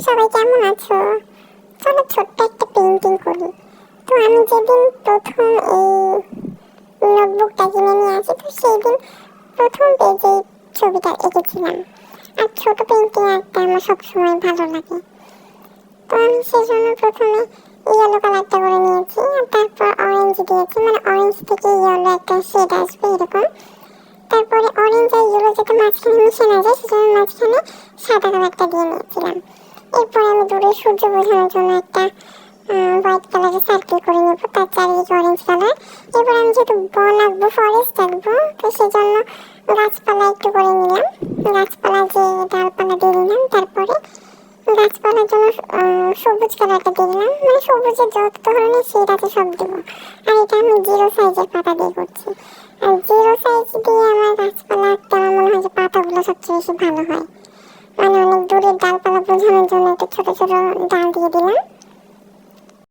সবাই কেমন আছো? চলো ছোট্ট একটা পেইন্টিং করি। তো আমি যেদিন প্রথম এই নোটবুকটা কিনে নিয়ে আসি, তো সেই দিন প্রথম পেজে ছবিটা এঁকেছিলাম। আর ছোট পেইন্টিং আঁকতে আমার সবসময় ভালো লাগে। তো আমি সেজন্য প্রথমে ইয়েলো কালারটা করে নিয়েছি, আর তারপর অরেঞ্জ দিয়েছি, মানে অরেঞ্জ থেকে ইয়েলো একটা শেড আসবে এরকম। তারপরে অরেঞ্জ আর ইয়েলো যাতে মাঝখানে মিশে না যায়, সেজন্য মাঝখানে সাদা কালারটা দিয়ে নিয়েছিলাম। এরপরে আমি দূরে সূর্য বোঝানোর জন্য একটা হোয়াইট কালারের সার্কেল করে নেব, তার চারিদিকে অরেঞ্জ কালার। এবার আমি যেহেতু বন আঁকবো, ফরেস্ট আঁকবো, তো সেজন্য গাছপালা একটু করে নিলাম। গাছপালা যে ডালপালা দিয়ে নিলাম, তারপরে গাছপালার জন্য সবুজ কালারটা দিয়ে দিলাম, মানে সবুজের যত ধরনের শেড আছে সব দেবো। আর এটা আমি 0 সাইজের পাতা দিয়ে করছি। আর 0 সাইজ দিয়ে আমার গাছপালা আঁকতে আমার মনে হয় যে পাতাগুলো সবচেয়ে বেশি ভালো হয়। মানে অনেক দূরের ডালপালা বোঝানোর জন্য একটা ছোট ছোট ডাল দিয়ে দিলাম।